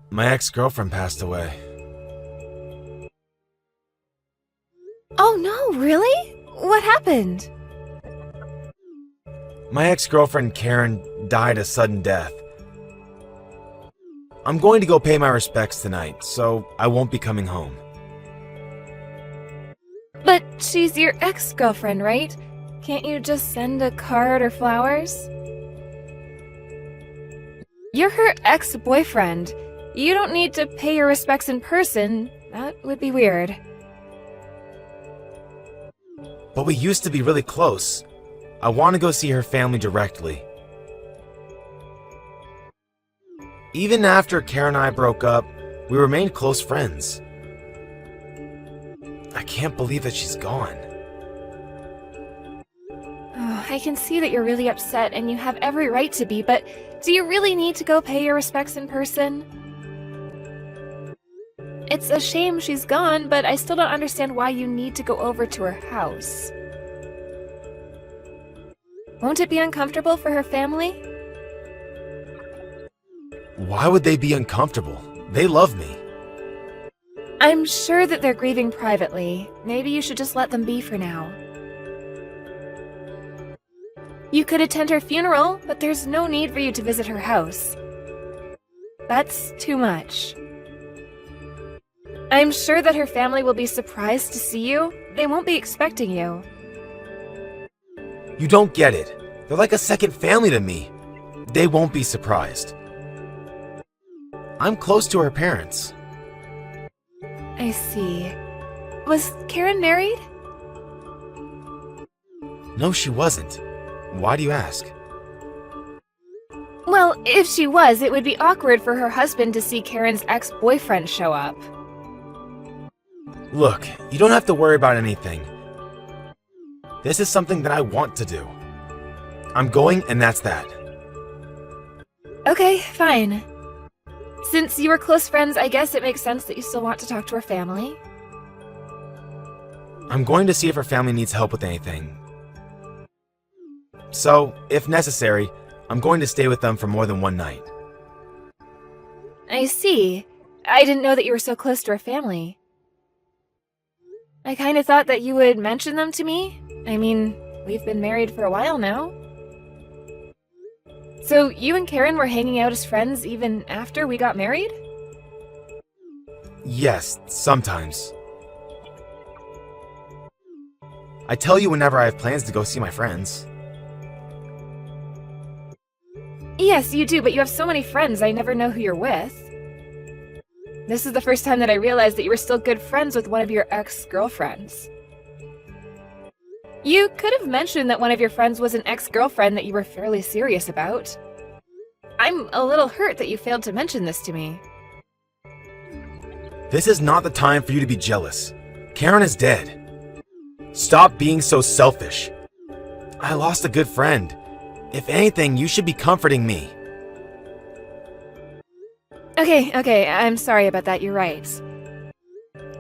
My ex-girlfriend passed away. Oh no, really? What happened? My ex-girlfriend Karen died a sudden death. I'm going to go pay my respects tonight, so I won't be coming home. But she's your ex-girlfriend, right? Can't you just send a card or flowers? You're her ex-boyfriend. You don't need to pay your respects in person. That would be weird. But we used to be really close. I want to go see her family directly. Even after Karen and I broke up, we remained close friends. I can't believe that she's gone. Oh, I can see that you're really upset and you have every right to be, but do you really need to go pay your respects in person? It's a shame she's gone, but I still don't understand why you need to go over to her house. Won't it be uncomfortable for her family? Why would they be uncomfortable? They love me. I'm sure that they're grieving privately. Maybe you should just let them be for now. You could attend her funeral, but there's no need for you to visit her house. That's too much. I'm sure that her family will be surprised to see you. They won't be expecting you. You don't get it. They're like a second family to me. They won't be surprised. I'm close to her parents. I see. Was Karen married? No, she wasn't. Why do you ask? Well, if she was, it would be awkward for her husband to see Karen's ex-boyfriend show up. Look, you don't have to worry about anything. This is something that I want to do. I'm going, and that's that. Okay, fine. Since you were close friends, I guess it makes sense that you still want to talk to her family. I'm going to see if her family needs help with anything. So, if necessary, I'm going to stay with them for more than one night. I see. I didn't know that you were so close to her family. I kind of thought that you would mention them to me. I mean, we've been married for a while now. So you and Karen were hanging out as friends even after we got married? Yes, sometimes. I tell you whenever I have plans to go see my friends. Yes, you do, but you have so many friends, I never know who you're with. This is the first time that I realized that you were still good friends with one of your ex-girlfriends. You could have mentioned that one of your friends was an ex-girlfriend that you were fairly serious about. I'm a little hurt that you failed to mention this to me. This is not the time for you to be jealous. Karen is dead. Stop being so selfish. I lost a good friend. If anything, you should be comforting me. Okay, I'm sorry about that, you're right.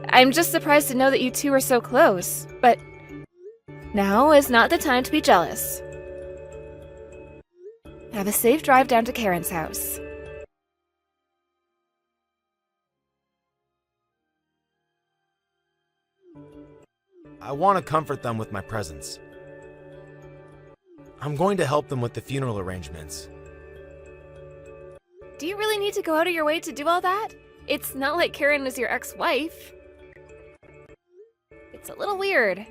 I'm just surprised to know that you two are so close, but now is not the time to be jealous. Have a safe drive down to Karen's house. I want to comfort them with my presence. I'm going to help them with the funeral arrangements. Do you really need to go out of your way to do all that? It's not like Karen was your ex-wife. It's a little weird.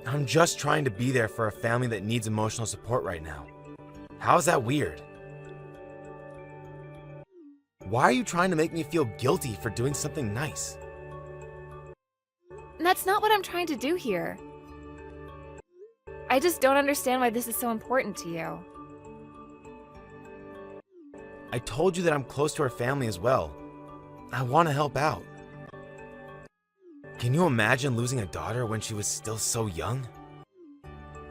I'm just trying to be there for a family that needs emotional support right now. How's that weird? Why are you trying to make me feel guilty for doing something nice? That's not what I'm trying to do here. I just don't understand why this is so important to you. I told you that I'm close to her family as well. I want to help out. Can you imagine losing a daughter when she was still so young?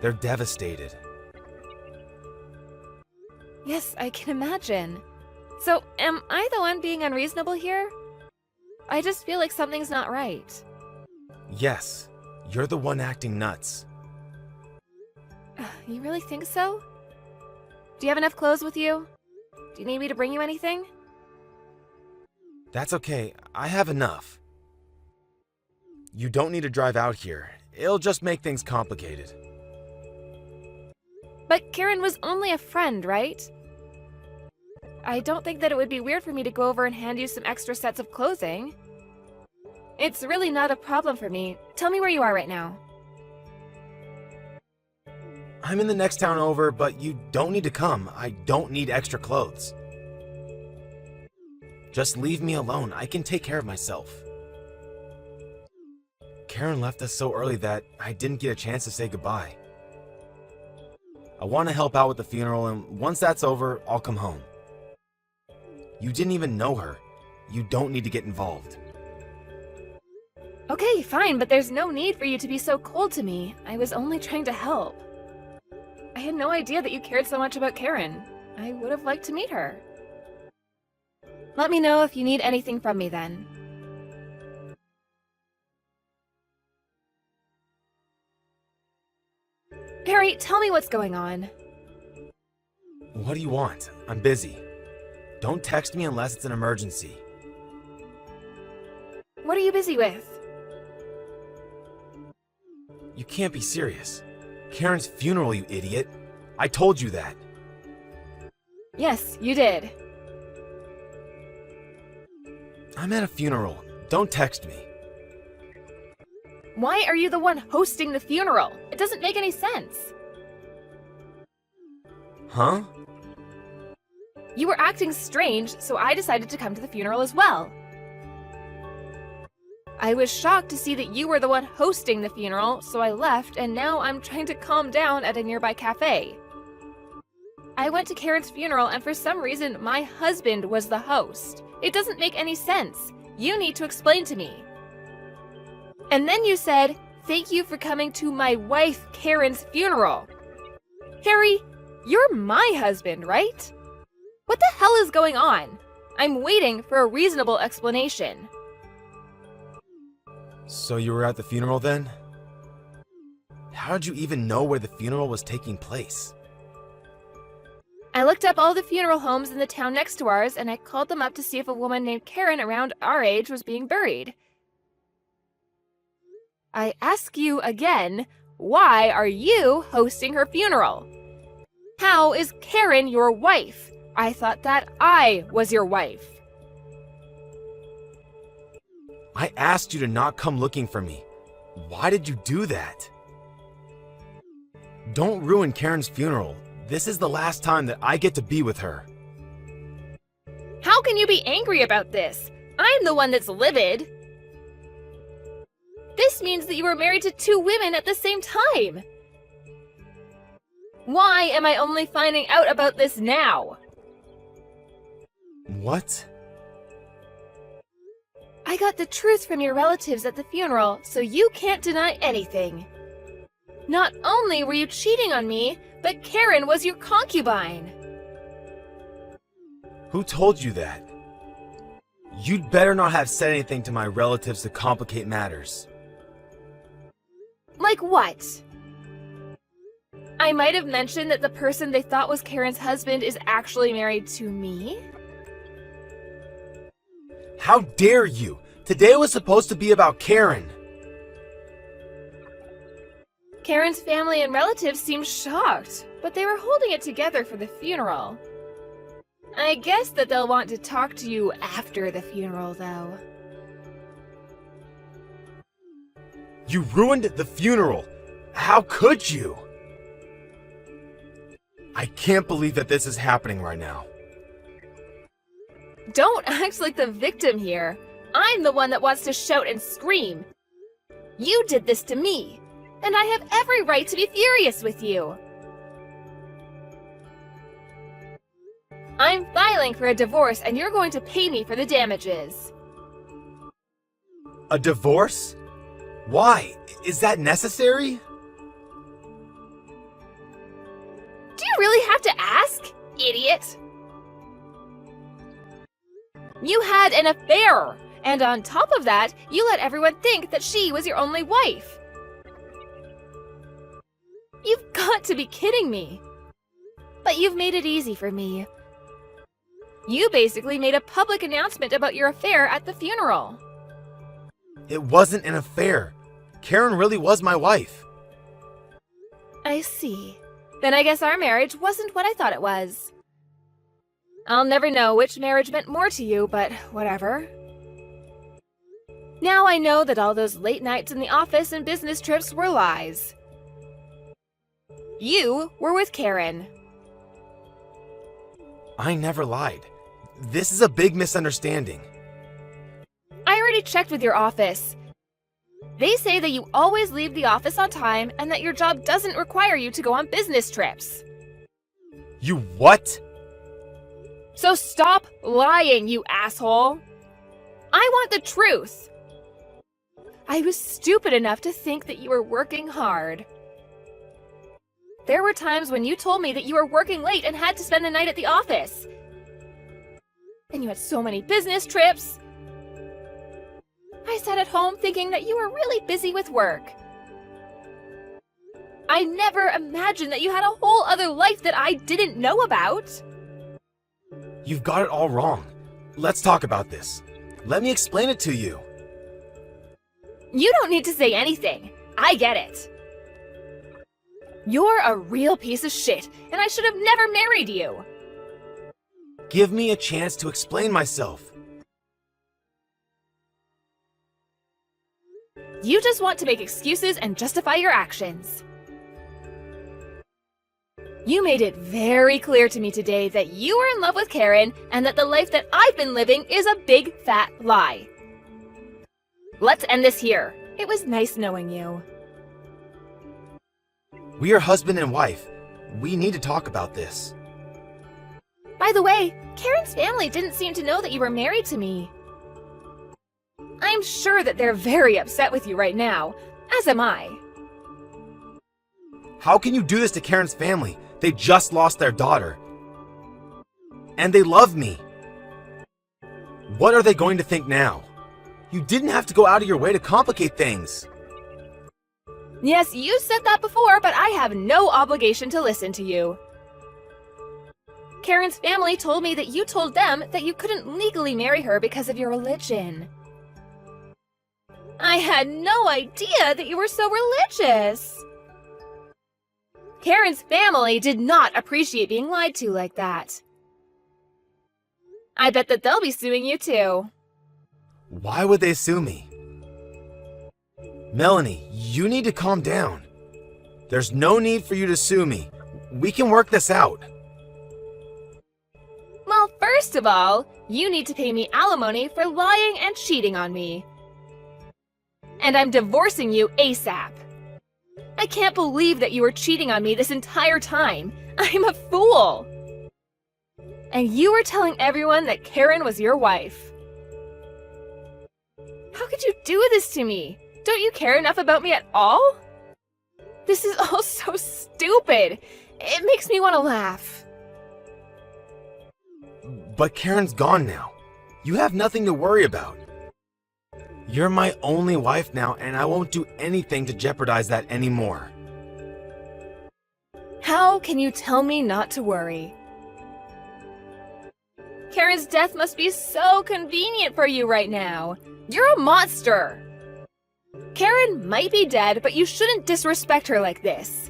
They're devastated. Yes, I can imagine. So, am I the one being unreasonable here? I just feel like something's not right. Yes, you're the one acting nuts. You really think so? Do you have enough clothes with you? Do you need me to bring you anything? That's okay, I have enough. You don't need to drive out here. It'll just make things complicated. But Karen was only a friend, right? I don't think that it would be weird for me to go over and hand you some extra sets of clothing. It's really not a problem for me. Tell me where you are right now. I'm in the next town over, but you don't need to come. I don't need extra clothes. Just leave me alone. I can take care of myself. Karen left us so early that I didn't get a chance to say goodbye. I want to help out with the funeral, and once that's over, I'll come home. You didn't even know her. You don't need to get involved. Okay, fine, but there's no need for you to be so cold to me. I was only trying to help. I had no idea that you cared so much about Karen. I would have liked to meet her. Let me know if you need anything from me then. Harry, tell me what's going on. What do you want? I'm busy. Don't text me unless it's an emergency. What are you busy with? You can't be serious. Karen's funeral, you idiot. I told you that. Yes, you did. I'm at a funeral. Don't text me. Why are you the one hosting the funeral? It doesn't make any sense. Huh? You were acting strange, so I decided to come to the funeral as well. I was shocked to see that you were the one hosting the funeral, so I left, and now I'm trying to calm down at a nearby cafe. I went to Karen's funeral, and for some reason, my husband was the host. It doesn't make any sense. You need to explain to me. And then you said, "Thank you for coming to my wife Karen's funeral." Harry, you're my husband, right? What the hell is going on? I'm waiting for a reasonable explanation. So you were at the funeral then? How did you even know where the funeral was taking place? I looked up all the funeral homes in the town next to ours, and I called them up to see if a woman named Karen around our age was being buried. I ask you again, why are you hosting her funeral? How is Karen your wife? I thought that I was your wife. I asked you to not come looking for me. Why did you do that? Don't ruin Karen's funeral. This is the last time that I get to be with her. How can you be angry about this? I'm the one that's livid. This means that you were married to two women at the same time. Why am I only finding out about this now? What? I got the truth from your relatives at the funeral, so you can't deny anything. Not only were you cheating on me, but Karen was your concubine. Who told you that? You'd better not have said anything to my relatives to complicate matters. Like what? I might have mentioned that the person they thought was Karen's husband is actually married to me? How dare you! Today was supposed to be about Karen! Karen's family and relatives seemed shocked, but they were holding it together for the funeral. I guess that they'll want to talk to you after the funeral, though. You ruined the funeral! How could you? I can't believe that this is happening right now. Don't act like the victim here. I'm the one that wants to shout and scream. You did this to me, and I have every right to be furious with you. I'm filing for a divorce, and you're going to pay me for the damages. A divorce? Why? Is that necessary? Do you really have to ask, idiot? You had an affair, and on top of that, you let everyone think that she was your only wife. You've got to be kidding me. But you've made it easy for me. You basically made a public announcement about your affair at the funeral. It wasn't an affair. Karen really was my wife. I see. Then I guess our marriage wasn't what I thought it was. I'll never know which marriage meant more to you, but whatever. Now I know that all those late nights in the office and business trips were lies. You were with Karen. I never lied. This is a big misunderstanding. I already checked with your office. They say that you always leave the office on time and that your job doesn't require you to go on business trips. You what? So stop lying, you asshole. I want the truth. I was stupid enough to think that you were working hard. There were times when you told me that you were working late and had to spend the night at the office. And you had so many business trips. I sat at home thinking that you were really busy with work. I never imagined that you had a whole other life that I didn't know about. You've got it all wrong. Let's talk about this. Let me explain it to you. You don't need to say anything. I get it. You're a real piece of shit, and I should have never married you. Give me a chance to explain myself. You just want to make excuses and justify your actions. You made it very clear to me today that you were in love with Karen and that the life that I've been living is a big fat lie. Let's end this here. It was nice knowing you. We are husband and wife. We need to talk about this. By the way, Karen's family didn't seem to know that you were married to me. I'm sure that they're very upset with you right now, as am I. How can you do this to Karen's family? They just lost their daughter. And they love me. What are they going to think now? You didn't have to go out of your way to complicate things. Yes, you said that before, but I have no obligation to listen to you. Karen's family told me that you told them that you couldn't legally marry her because of your religion. I had no idea that you were so religious. Karen's family did not appreciate being lied to like that. I bet that they'll be suing you too. Why would they sue me? Melanie, you need to calm down. There's no need for you to sue me. We can work this out. Well, first of all, you need to pay me alimony for lying and cheating on me. And I'm divorcing you ASAP. I can't believe that you were cheating on me this entire time. I'm a fool. And you were telling everyone that Karen was your wife. How could you do this to me? Don't you care enough about me at all? This is all so stupid. It makes me want to laugh. But Karen's gone now. You have nothing to worry about. You're my only wife now, and I won't do anything to jeopardize that anymore. How can you tell me not to worry? Karen's death must be so convenient for you right now. You're a monster. Karen might be dead, but you shouldn't disrespect her like this.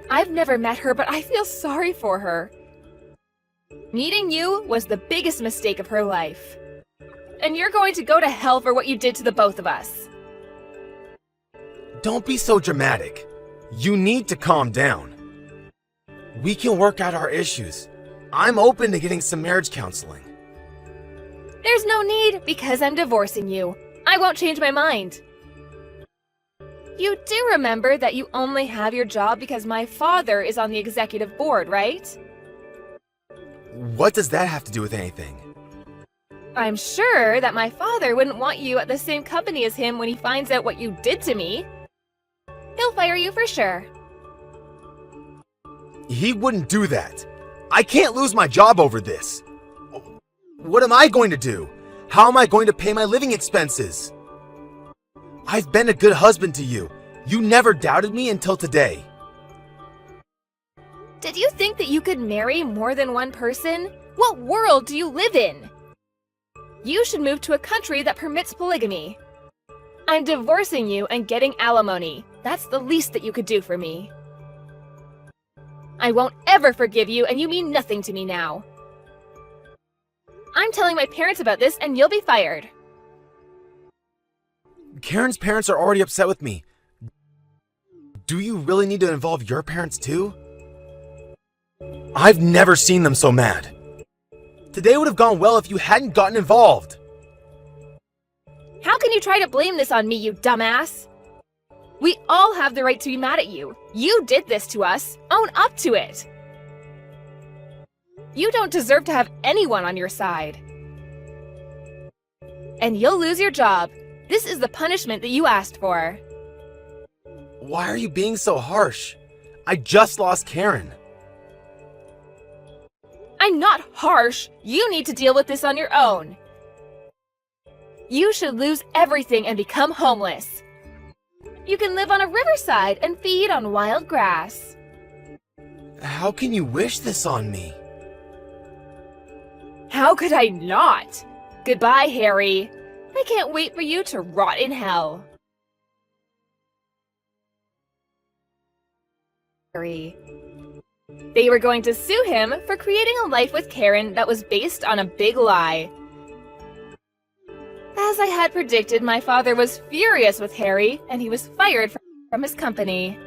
I've never met her, but I feel sorry for her. Meeting you was the biggest mistake of her life. And you're going to go to hell for what you did to the both of us. Don't be so dramatic. You need to calm down. We can work out our issues. I'm open to getting some marriage counseling. There's no need because I'm divorcing you. I won't change my mind. You do remember that you only have your job because my father is on the executive board, right? What does that have to do with anything? I'm sure that my father wouldn't want you at the same company as him when he finds out what you did to me. He'll fire you for sure. He wouldn't do that. I can't lose my job over this. What am I going to do? How am I going to pay my living expenses? I've been a good husband to you. You never doubted me until today. Did you think that you could marry more than one person? What world do you live in? You should move to a country that permits polygamy. I'm divorcing you and getting alimony. That's the least that you could do for me. I won't ever forgive you, and you mean nothing to me now. I'm telling my parents about this, and you'll be fired. Karen's parents are already upset with me. Do you really need to involve your parents too? I've never seen them so mad. Today would have gone well if you hadn't gotten involved. How can you try to blame this on me, you dumbass? We all have the right to be mad at you. You did this to us. Own up to it. You don't deserve to have anyone on your side. And you'll lose your job. This is the punishment that you asked for. Why are you being so harsh? I just lost Karen. I'm not harsh. You need to deal with this on your own. You should lose everything and become homeless. You can live on a riverside and feed on wild grass. How can you wish this on me? How could I not? Goodbye, Harry. I can't wait for you to rot in hell. Harry. They were going to sue him for creating a life with Karen that was based on a big lie. As I had predicted, my father was furious with Harry, and he was fired from his company.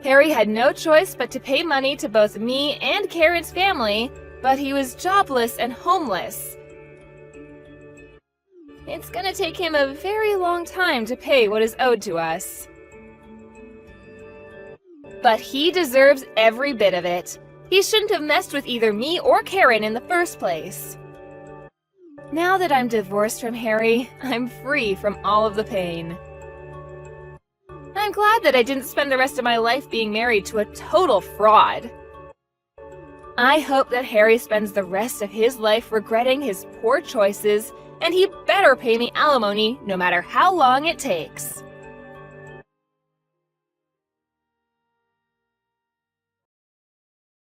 Harry had no choice but to pay money to both me and Karen's family, but he was jobless and homeless. It's gonna take him a very long time to pay what is owed to us. But he deserves every bit of it. He shouldn't have messed with either me or Karen in the first place. Now that I'm divorced from Harry, I'm free from all of the pain. I'm glad that I didn't spend the rest of my life being married to a total fraud. I hope that Harry spends the rest of his life regretting his poor choices, and he better pay me alimony no matter how long it takes.